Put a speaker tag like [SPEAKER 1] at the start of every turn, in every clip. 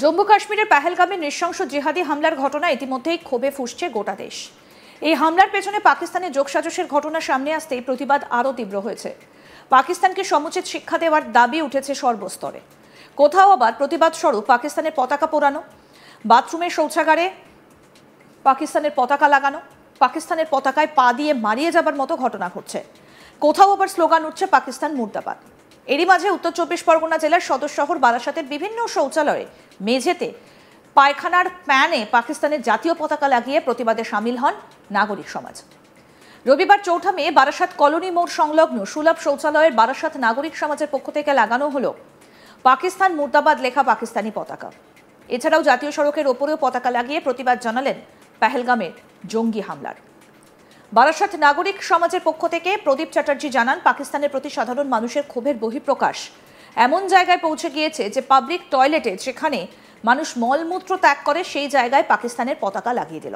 [SPEAKER 1] জম্মু কাশ্মীরের পেহেলগামে নৃশংস জিহাদি হামলার ঘটনা ইতিমধ্যেই ক্ষোভে ফুঁসছে গোটা দেশ। এই হামলার পেছনে পাকিস্তানের যোগসাজশের ঘটনা সামনে আসতেই প্রতিবাদ আরও তীব্র হয়েছে। পাকিস্তানকে সমুচিত শিক্ষা দেওয়ার দাবি উঠেছে সর্বস্তরে। কোথাও আবার প্রতিবাদ স্বরূপ পাকিস্তানের পতাকা পোড়ানো, বাথরুমের শৌচাগারে পাকিস্তানের পতাকা লাগানো, পাকিস্তানের পতাকায় পা দিয়ে মারিয়ে যাবার মতো ঘটনা ঘটছে। কোথাও আবার স্লোগান উঠছে পাকিস্তান মুর্দাবাদ। এরই মাঝে উত্তর চব্বিশ পরগনা জেলার সদর শহর বারাসাতের বিভিন্ন শৌচালয়ে মেঝেতে পায়খানার প্যানে পাকিস্তানের জাতীয় পতাকা লাগিয়ে প্রতিবাদে সামিল হন নাগরিক সমাজ। রবিবার ৪ মে বারাসাত কলোনি মোড় সংলগ্ন সুলভ শৌচালয়ের বারাসাত নাগরিক সমাজের পক্ষ থেকে লাগানো হলো পাকিস্তান মুর্দাবাদ লেখা পাকিস্তানি পতাকা। এছাড়াও জাতীয় সড়কের ওপরেও পতাকা লাগিয়ে প্রতিবাদ জানালেন পেহেলগামের জঙ্গি হামলার। বারাসাত নাগরিক সমাজের পক্ষ থেকে প্রদীপ চ্যাটার্জি জানান, পাকিস্তানের প্রতি সাধারণ মানুষের ক্ষোভের বহিঃপ্রকাশ এমন জায়গায় পৌঁছে গিয়েছে যে পাবলিক টয়লেটে যেখানে মানুষ মলমূত্র ত্যাগ করে সেই জায়গায় পাকিস্তানের পতাকা লাগিয়ে দিল।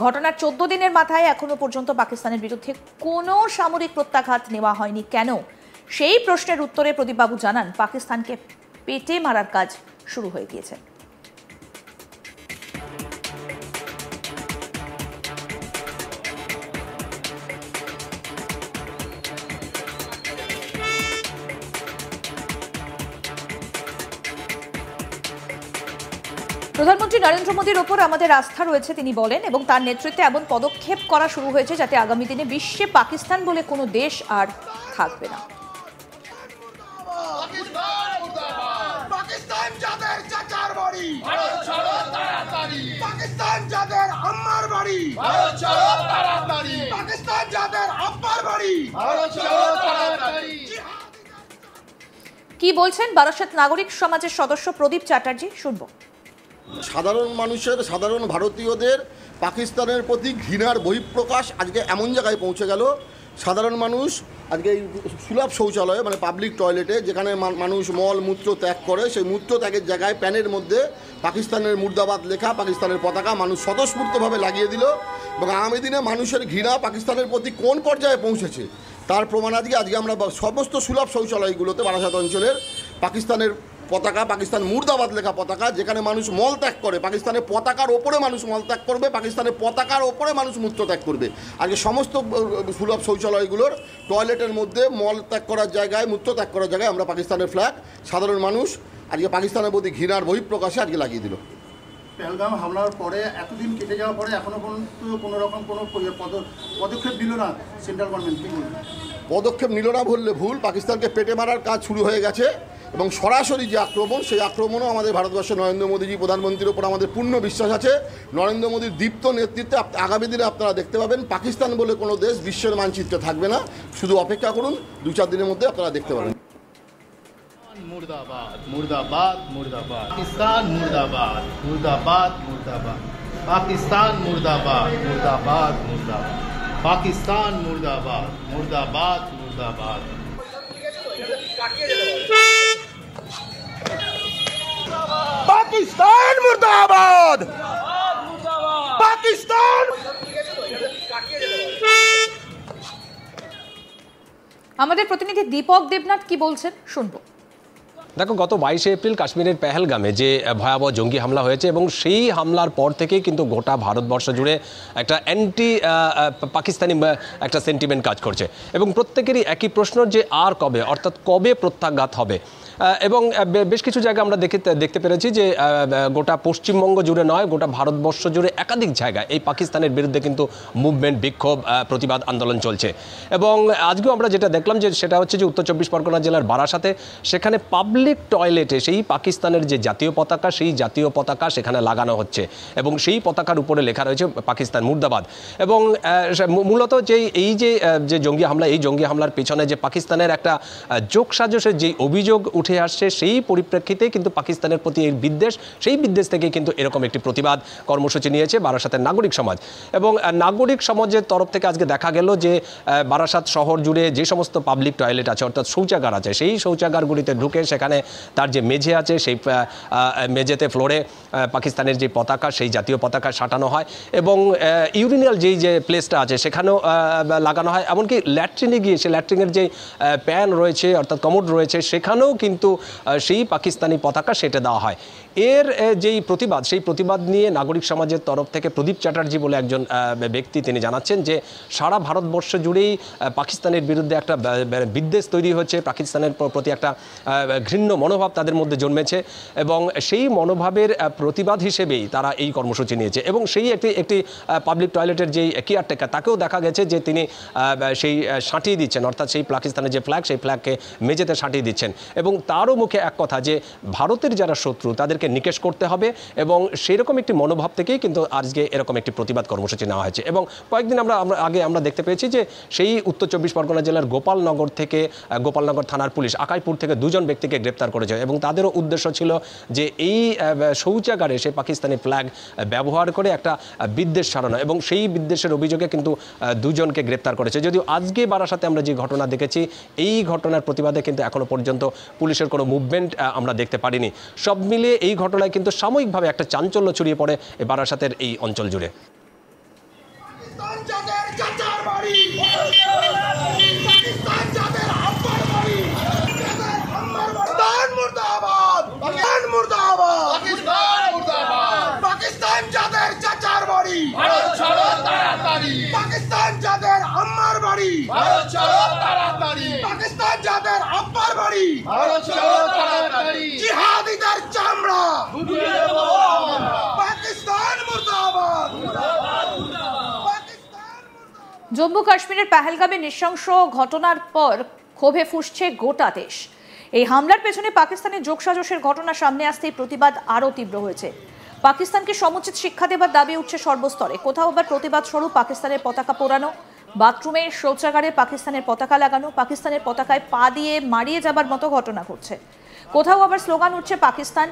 [SPEAKER 1] ঘটনার 14 দিনের মাথায় এখনো পর্যন্ত পাকিস্তানের বিরুদ্ধে কোনো সামরিক প্রত্যাঘাত নেওয়া হয়নি কেন? সেই প্রশ্নের উত্তরে প্রদীপবাবু জানান, পাকিস্তানকে পেটে মারার কাজ শুরু হয়ে গিয়েছে। প্রধানমন্ত্রী নরেন্দ্র মোদীর ওপর আমাদের আস্থা রয়েছে তিনি বলেন, এবং তার নেতৃত্বে এমন পদক্ষেপ করা শুরু হয়েছে যাতে আগামী দিনে বিশ্বে পাকিস্তান বলে কোনো দেশ আর থাকবে না। কি বলছেন বারাসাত নাগরিক সমাজের সদস্য প্রদীপ চ্যাটার্জি, শুনবো।
[SPEAKER 2] সাধারণ মানুষের, সাধারণ ভারতীয়দের পাকিস্তানের প্রতি ঘৃণার বহিঃপ্রকাশ আজকে এমন জায়গায় পৌঁছে গেল, সাধারণ মানুষ আজকে এই সুলভ শৌচালয়ে মানে পাবলিক টয়লেটে যেখানে মানুষ মল মূত্র ত্যাগ করে, সেই মূত্র ত্যাগের জায়গায় প্যানের মধ্যে পাকিস্তানের মুর্দাবাদ লেখা পাকিস্তানের পতাকা মানুষ স্বতঃস্ফূর্তভাবে লাগিয়ে দিল। এবং আগামী দিনে মানুষের ঘৃণা পাকিস্তানের প্রতি কোন পর্যায়ে পৌঁছেছে তার প্রমাণ আজকে আমরা সমস্ত সুলভ শৌচালয়গুলোতে বারাসাত অঞ্চলের পাকিস্তানের পতাকা, পাকিস্তান মুর্দাবাদ লেখা পতাকা, যেখানে মানুষ মল ত্যাগ করে পাকিস্তানের পতাকার ওপরে মানুষ মল ত্যাগ করবে, পাকিস্তানের পতাকার ওপরে মানুষ মূত্র ত্যাগ করবে। আজকে সমস্ত সুলভ শৌচালয়গুলোর টয়লেটের মধ্যে মল ত্যাগ করার জায়গায়, মূত্র ত্যাগ করার জায়গায় আমরা পাকিস্তানের ফ্ল্যাগ সাধারণ মানুষ আজকে পাকিস্তানের প্রতি ঘৃণার বহিঃপ্রকাশে আজকে লাগিয়ে দিল।
[SPEAKER 3] পেহেলগাম হামলার পরে এতদিন কেটে যাওয়ার পরে এখনও পর্যন্ত কোনো রকম কোনো পদক্ষেপ নিল না সেন্ট্রাল গভর্নমেন্ট, কি বলবেন?
[SPEAKER 2] পদক্ষেপ নিল না বললে ভুল। পাকিস্তানকে পেটে মারার কাজ শুরু হয়ে গেছে এবং সরাসরি যে আক্রমণ, সেই আক্রমণও আমাদের ভারতবর্ষের নরেন্দ্র মোদীজি প্রধানমন্ত্রীর ওপর আমাদের পূর্ণ বিশ্বাস আছে। নরেন্দ্র মোদীর দীপ্ত নেতৃত্বে আগামী দিনে আপনারা দেখতে পাবেন পাকিস্তান বলে কোনো দেশ বিশ্বের মানচিত্রে থাকবে না। শুধু অপেক্ষা করুন, 2-4 দিনের মধ্যে আপনারা দেখতে পাবেন।
[SPEAKER 4] मुर्दाबाद मुर्दाबाद मुर्दाबाद पाकिस्तान मुर्दाबाद मुर्दाबाद मुर्दाबाद पाकिस्तान मुर्दाबाद मुर्दाबाद मुर्दाबाद पाकिस्तान मुर्दाबाद मुर्दाबाद मुर्दाबाद
[SPEAKER 5] पाकिस्तान मुर्दाबाद पाकिस्तान।
[SPEAKER 1] আমাদের প্রতিনিধি দীপক দেবনাথ কি বলছেন, শুনবো।
[SPEAKER 6] দেখো, গত 22 এপ্রিল কাশ্মীরের পেহেলগামে যে ভয়াবহ জঙ্গি হামলা হয়েছে এবং সেই হামলার পর থেকেই কিন্তু গোটা ভারতবর্ষ জুড়ে একটা অ্যান্টি পাকিস্তানি একটা সেন্টিমেন্ট কাজ করছে এবং প্রত্যেকেরই একই প্রশ্ন যে আর কবে, অর্থাৎ কবে প্রত্যাঘাত হবে। এবং বেশ কিছু জায়গা আমরা দেখতে পেরেছি যে গোটা পশ্চিমবঙ্গ জুড়ে নয়, গোটা ভারতবর্ষ জুড়ে একাধিক জায়গায় এই পাকিস্তানের বিরুদ্ধে কিন্তু মুভমেন্ট, বিক্ষোভ, প্রতিবাদ আন্দোলন চলছে। এবং আজকেও আমরা যেটা দেখলাম যে সেটা হচ্ছে যে উত্তর চব্বিশ পরগনা জেলার বারাসাতে সেখানে পাবলিক টয়লেটে সেই পাকিস্তানের যে জাতীয় পতাকা, সেই জাতীয় পতাকা সেখানে লাগানো হচ্ছে এবং সেই পতাকার উপরে লেখা রয়েছে পাকিস্তান মুর্দাবাদ। এবং মূলত এই যে জঙ্গি হামলা, এই জঙ্গি হামলার পেছনে যে পাকিস্তানের একটা যোগসাজশের যে অভিযোগ উঠে আসছে, সেই পরিপ্রেক্ষিতে কিন্তু পাকিস্তানের প্রতি এই বিদ্বেষ, সেই বিদ্বেষ থেকে কিন্তু এরকম একটি প্রতিবাদ কর্মসূচি নিয়েছে বারাসাতের নাগরিক সমাজ। এবং নাগরিক সমাজের তরফ থেকে আজকে দেখা গেল যে বারাসাত শহর জুড়ে যে সমস্ত পাবলিক টয়লেট আছে, অর্থাৎ শৌচাগার আছে, সেই শৌচাগারগুলিতে ঢুকে সেখানে তার যে মেঝে আছে সেই মেঝেতে ফ্লোরে পাকিস্তানের যে পতাকা, সেই জাতীয় পতাকা সাঁটানো হয় এবং ইউরিনাল যে প্লেসটা আছে সেখানেও লাগানো হয়। এমনকি ল্যাট্রিনে গিয়ে সেই ল্যাট্রিনের যে প্যান রয়েছে, অর্থাৎ কমোড রয়েছে, সেখানেও কিন্তু কিন্তু সেই পাকিস্তানি পতাকা সেটা দেওয়া হয়। এর যেই প্রতিবাদ, সেই প্রতিবাদ নিয়ে নাগরিক সমাজের তরফ থেকে প্রদীপ চ্যাটার্জি বলে একজন ব্যক্তি তিনি জানাচ্ছেন যে সারা ভারতবর্ষ জুড়েই পাকিস্তানের বিরুদ্ধে একটা বিদ্বেষ তৈরি হচ্ছে, পাকিস্তানের প্রতি একটা ঘৃণ্য মনোভাব তাদের মধ্যে জন্মেছে এবং সেই মনোভাবের প্রতিবাদ হিসেবেই তারা এই কর্মসূচি নিয়েছে। এবং সেই একটি পাবলিক টয়লেটের যেই কেয়ারটেকার তাকেও দেখা গেছে যে তিনি সেই সাঁটিয়ে দিচ্ছেন, অর্থাৎ সেই পাকিস্তানের যে ফ্ল্যাগ সেই ফ্ল্যাগকে মেঝেতে সাঁটিয়ে দিচ্ছেন এবং তারও মুখে এক কথা যে ভারতের যারা শত্রু তাদেরকে নিকেশ করতে হবে এবং সেরকম একটি মনোভাব থেকেই কিন্তু আজকে এরকম একটি প্রতিবাদ কর্মসূচি নেওয়া হয়েছে। এবং কয়েকদিন আমরা দেখতে পেয়েছি যে সেই উত্তর চব্বিশ পরগনা জেলার গোপালনগর থানার পুলিশ আকাইপুর থেকে 2 জন ব্যক্তিকে গ্রেপ্তার করেছে এবং তাদেরও উদ্দেশ্য ছিল যে এই শৌচাগারে সে পাকিস্তানি ফ্ল্যাগ ব্যবহার করে একটা বিদ্বেষ ছড়ানো এবং সেই বিদ্বেষের অভিযোগে কিন্তু 2 জনকে গ্রেপ্তার করেছে। যদিও আজকে বারাসাতে আমরা যে ঘটনা দেখেছি এই ঘটনার প্রতিবাদে কিন্তু এখনো পর্যন্ত পুলিশের কোনো মুভমেন্ট আমরা দেখতে পারিনি। সব মিলিয়ে এই ঘটনায় কিন্তু সাময়িকভাবে একটা চাঞ্চল্য ছড়িয়ে পড়ে বারাসাতের এই অঞ্চল জুড়ে।
[SPEAKER 5] পাকিস্তান যাদের আম্মার বাড়ি, ভারত ছাড়ো তাড়াতাড়ি। পাকিস্তান যাদের আব্বার বাড়ি, ভারত ছাড়ো তাড়াতাড়ি। জিহাদিদের চামড়া উঠিয়ে দেব আমরা। পাকিস্তান মুর্দাবাদ, মুর্দাবাদ, মুর্দাবাদ।
[SPEAKER 1] জম্মু কাশ্মীরের পেহেলগামে নৃশংস ঘটনার পর ক্ষোভে ফুঁসছে গোটা দেশ। এই হামলার পেছনে পাকিস্তানের যোগসাজশের ঘটনা সামনে আসতেই প্রতিবাদ আরও তীব্র হয়েছে। পাকিস্তানকে সমুচিত শিক্ষা দেবার দাবি উঠছে সর্বস্তরে। কোথাও আবার প্রতিবাদ স্বরূপ পাকিস্তানের পতাকা পোড়ানো, বাথরুমে শৌচাগারে পাকিস্তানের পতাকা লাগানো, পাকিস্তানের পতাকায় পা দিয়ে মারিয়ে যাবার মতো ঘটনা ঘটছে। কোথাও আবার স্লোগান উঠছে পাকিস্তান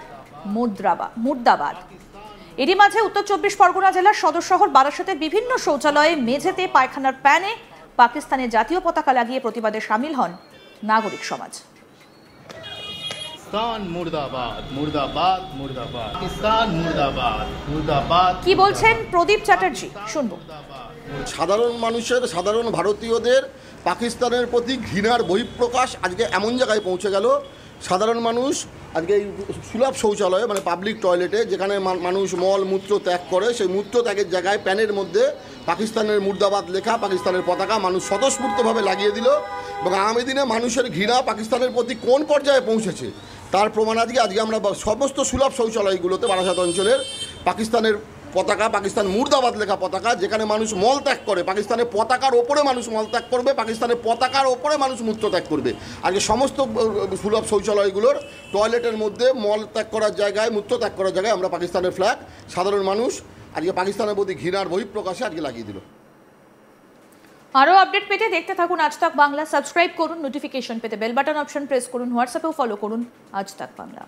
[SPEAKER 1] মুর্দাবাদ। এরই মাঝে উত্তর চব্বিশ পরগনা জেলার সদর শহর বারাসাতের বিভিন্ন শৌচালয়ে মেঝেতে পায়খানার প্যানে পাকিস্তানের জাতীয় পতাকা লাগিয়ে প্রতিবাদে সামিল হন নাগরিক সমাজ।
[SPEAKER 4] पाकिस्तान मुर्दाबाद, मुर्दाबाद, मुर्दाबाद। पाकिस्तान मुर्दाबाद, मुर्दाबाद।
[SPEAKER 1] কি বলছেন প্রদীপ চ্যাটার্জি, শুনবো।
[SPEAKER 2] সাধারণ ভারতীয়দের পাকিস্তানের প্রতি ঘৃণার বহিঃপ্রকাশ আজকে এমন জায়গায় পৌঁছে গেল, সাধারণ মানুষ আজকে এই সুলভ শৌচালয়ে মানে পাবলিক টয়লেটে যেখানে মানুষ মল মূত্র ত্যাগ করে সেই মূত্র ত্যাগের জায়গায় প্যানের মধ্যে পাকিস্তানের মুর্দাবাদ লেখা পাকিস্তানের পতাকা মানুষ স্বতঃস্ফূর্তভাবে লাগিয়ে দিল। এবং আগামী দিনে মানুষের ঘৃণা পাকিস্তানের প্রতি কোন পর্যায়ে পৌঁছেছে তার প্রমাণ আজকে আমরা সমস্ত সুলভ শৌচালয়গুলোতে বারাসাত অঞ্চলের পাকিস্তানের পতাকা, পাকিস্তান মুর্দাবাদ লেখা পতাকা, যেখানে মানুষ মল ত্যাগ করে পাকিস্তানের পতাকার ওপরে মানুষ মল ত্যাগ করবে, পাকিস্তানের পতাকার ওপরে মানুষ মূত্র ত্যাগ করবে। আজকে সমস্ত সুলভ শৌচালয়গুলোর টয়লেটের মধ্যে মল ত্যাগ করার জায়গায় মূত্র ত্যাগ করার জায়গায় আমরা পাকিস্তানের ফ্ল্যাগ সাধারণ মানুষ আজকে পাকিস্তানের প্রতি ঘৃণার বহিঃপ্রকাশে আজকে লাগিয়ে দিল।
[SPEAKER 1] আরও আপডেট পেতে দেখতে থাকুন আজ তাক বাংলা। সাবস্ক্রাইব করুন, নোটিফিকেশন পেতে বেল বাটন অপশন প্রেস করুন, হোয়াটসঅ্যাপেও ফলো করুন আজ তাক বাংলা।